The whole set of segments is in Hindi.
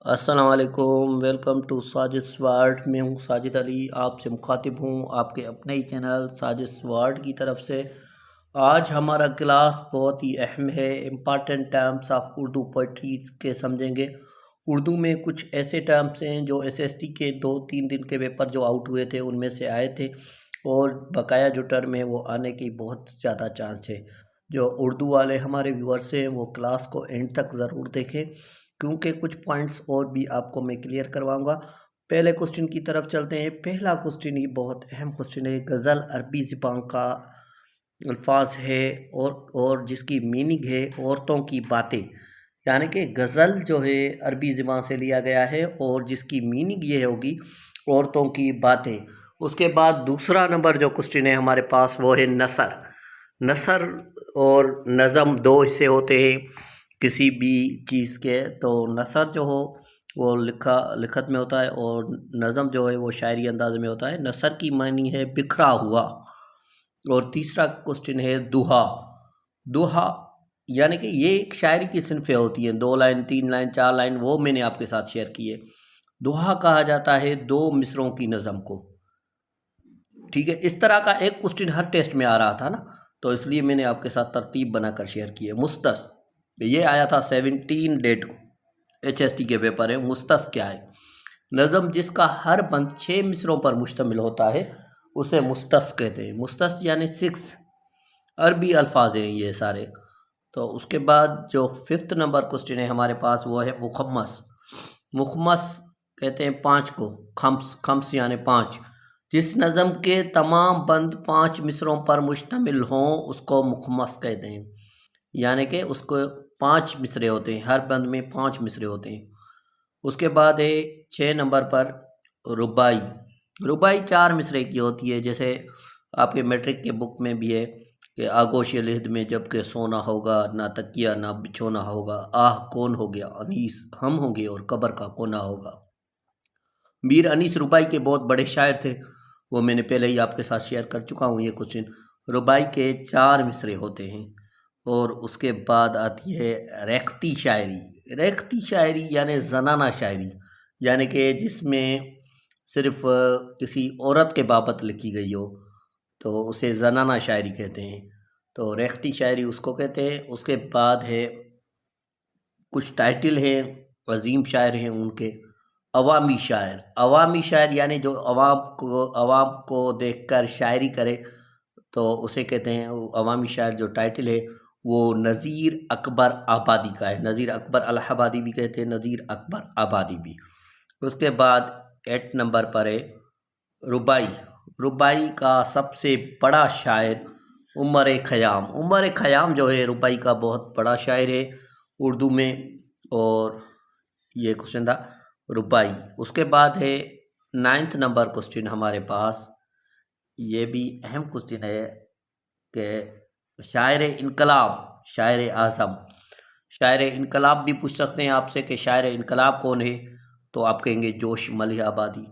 अस्सलाम वालेकुम। Welcome to Sajid world. मैं हूं साजिद अली, आपसे मुखातिब हूं आपके अपने ही चैनल साजिद वर्ल्ड की तरफ से। आज हमारा क्लास बहुत ही अहम है। Important terms of Urdu poetries के समझेंगे। उर्दू में कुछ ऐसे टर्म्स हैं जो एसएसटी के 2-3 दिन के पेपर जो आउट हुए थे उनमें से आए थे, और बकाया जो टर्म है वो आने की बहुत ज़्यादा चांस है। जो उर्दू वाले हमारे व्यूअर्स हैं वो क्लास को एंड तक ज़रूर देखें, क्योंकि कुछ पॉइंट्स और भी आपको मैं क्लियर करवाऊंगा। पहले क्वेश्चन की तरफ चलते हैं। पहला क्वेश्चन ही बहुत अहम क्वेश्चन है। गज़ल अरबी ज़बान का अल्फाज है और जिसकी मीनिंग है औरतों की बातें। यानी कि गज़ल जो है अरबी ज़बान से लिया गया है और जिसकी मीनिंग ये होगी औरतों की बातें। उसके बाद दूसरा नंबर जो क्वेश्चन है हमारे पास वो है नसर। नसर और नज़म दो हिस्से होते हैं किसी भी चीज़ के। तो नसर जो हो वो लिखत में होता है और नज़म जो है वो शायरी अंदाज में होता है। नसर की मानी है बिखरा हुआ। और तीसरा क्वेश्चन है दुहा। दुहा यानी कि ये एक शायरी की सिनफें होती हैं, 2 लाइन 3 लाइन 4 लाइन, वो मैंने आपके साथ शेयर की है। दुहा कहा जाता है 2 मिसरों की नज़म को। ठीक है, इस तरह का एक क्वेश्चन हर टेस्ट में आ रहा था ना, तो इसलिए मैंने आपके साथ तरतीब बनाकर शेयर की है। मुस्तस, ये आया था 17 डेट को, एचएसटी के पेपर है। मुस्तस क्या है? नज़म जिसका हर बंद 6 मिसरों पर मुश्तमिल होता है उसे मुस्तस कहते हैं। मुस्तस यानी 6 अरबी अल्फाज हैं ये सारे। तो उसके बाद जो 5th नंबर क्वेश्चन है हमारे पास वो है मुखम्मस। मुखम्मस कहते हैं 5 को। खम्स, खम्स यानी 5। जिस नज़म के तमाम बंद 5 मिसरों पर मुश्तमिल हों उसको मुखम्मस कहते हैं। यानी कि उसको 5 मिसरे होते हैं, हर बंद में 5 मिसरे होते हैं। उसके बाद है 6 नंबर पर रुबाई। रुबाई 4 मिसरे की होती है, जैसे आपके मैट्रिक के बुक में भी है कि आगोश लिहद में जब के सोना होगा, ना तकिया ना बिछोना होगा, आह कौन हो गया अनीस हम होंगे और कब्र का कोना होगा। मीर अनीस रुबाई के बहुत बड़े शायर थे, वो मैंने पहले ही आपके साथ शेयर कर चुका हूँ ये क्वेश्चन। रुबाई के 4 मिसरे होते हैं। और उसके बाद आती है रेख्ती शायरी। रेख्ती शायरी यानी जनाना शायरी, यानी कि जिसमें सिर्फ किसी औरत के बाबत लिखी गई हो तो उसे जनाना शायरी कहते हैं। तो रेख्ती शायरी उसको कहते हैं। उसके बाद है कुछ टाइटल हैं, अजीम शायर हैं उनके। अवामी शायर। अवामी शायर यानी जो अवाम को देखकर शायरी करे तो उसे कहते हैं अवामी शायर। जो टाइटल है वो नज़ीर अकबर आबादी का है। नज़ीर अकबर अलाहाबादी भी कहते हैं, नज़ीर अकबर आबादी भी। उसके बाद 8 नंबर पर है रुबाई। रुबाई का सबसे बड़ा शायर उमर ख़याम। उमर ख़याम जो है रुबाई का बहुत बड़ा शायर है उर्दू में। और ये क्वेश्चन था रुबाई। उसके बाद है 9th नंबर क्वेश्चन हमारे पास। ये भी अहम क्वेश्चन है कि शायर इनकलाब, शायर आज़म। शायर इनकलाब भी पूछ सकते हैं आपसे कि शायर इनकलाब कौन है, तो आप कहेंगे जोश मलिह आबादी।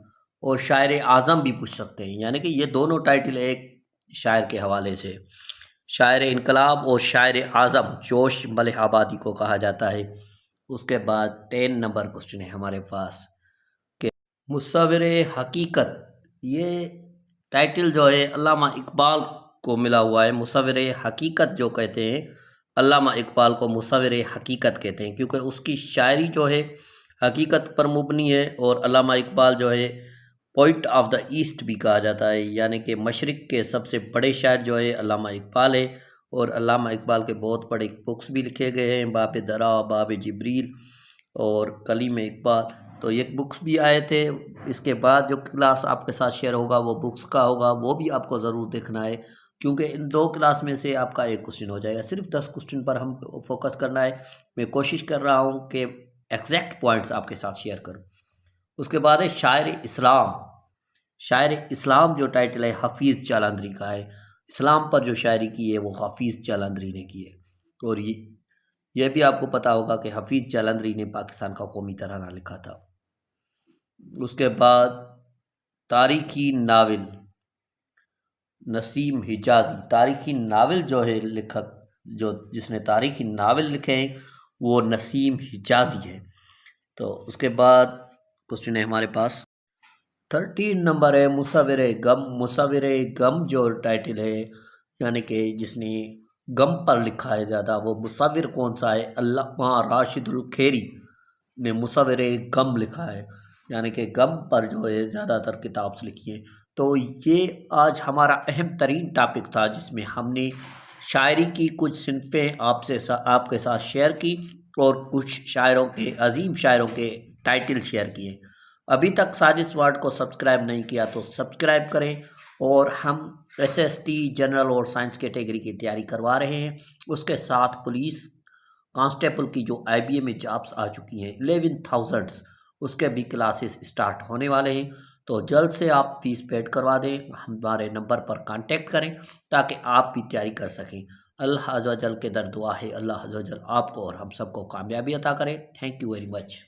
और शायर आज़म भी पूछ सकते हैं, यानी कि ये दोनों टाइटल एक शायर के हवाले से। शायर इनकलाब और शायर आज़म जोश मलिह आबादी को कहा जाता है। उसके बाद 10 नंबर क्वेश्चन है हमारे पास कि मुसव्विर हकीकत। ये टाइटल जो है अल्लामा इकबाल को मिला हुआ है। मुसव्विर हकीकत जो कहते हैं, अल्लामा इकबाल को मुसव्विर हकीकत कहते हैं, क्योंकि उसकी शायरी जो है हकीकत पर मुबनी है। और अल्लामा इकबाल जो है पोइट ऑफ द ईस्ट भी कहा जाता है, यानी कि मशरिक़ के सबसे बड़े शायर जो है अल्लामा इकबाल है। और अल्लामा इकबाल के बहुत बड़े बुक्स भी लिखे गए हैं, बाब दरा, बाब जिब्रील और कलीम इकबाल। तो ये बुक्स भी आए थे। इसके बाद जो क्लास आपके साथ शेयर होगा वो बुक्स का होगा, वो भी आपको ज़रूर देखना है, क्योंकि इन 2 क्लास में से आपका एक क्वेश्चन हो जाएगा। सिर्फ 10 क्वेश्चन पर हम फोकस करना है। मैं कोशिश कर रहा हूँ कि एग्जैक्ट पॉइंट्स आपके साथ शेयर करूँ। उसके बाद है शायर इस्लाम। शायर इस्लाम जो टाइटल है हफीज़ जालंधरी का है। इस्लाम पर जो शायरी की है वो हफीज़ जालंधरी ने की है। और ये भी आपको पता होगा कि हफीज़ जालंधरी ने पाकिस्तान का कौमी तराना लिखा था। उसके बाद तारीखी नावल, नसीम हिजाज़ी। तारीखी नावल जो है जिसने तारीखी नावल लिखे हैं वो नसीम हिजाज़ी है। तो उसके बाद क्वेश्चन है हमारे पास 13 नंबर है मुसाविर गम। मुसाविर गम जो टाइटल है यानी कि जिसने गम पर लिखा है ज़्यादा, वो मुसाविर कौन सा है? अल्लामा राशिदुल खेरी ने मुसाविर गम लिखा है, यानी कि गम पर जो है ज़्यादातर किताब लिखी है। तो ये आज हमारा अहम तरीन टॉपिक था जिसमें हमने शायरी की कुछ सिनफ़ें आपके साथ शेयर की और कुछ शायरों के, अजीम शायरों के टाइटल शेयर किए। अभी तक साजिश वर्ड को सब्सक्राइब नहीं किया तो सब्सक्राइब करें। और हम एसएसटी जनरल और साइंस कैटेगरी की तैयारी करवा रहे हैं। उसके साथ पुलिस कांस्टेबल की जो आईबीए में जॉब्स आ चुकी हैं 11,000, उसके भी क्लासेस स्टार्ट होने वाले हैं। तो जल्द से आप फीस पेड करवा दें, हमारे नंबर पर कांटेक्ट करें ताकि आप भी तैयारी कर सकें। अल्लाह अज़्ज़ व जल के दर दुआ है, अल्लाह अज़्ज़ व जल आपको और हम सबको कामयाबी अता करे। Thank you very much.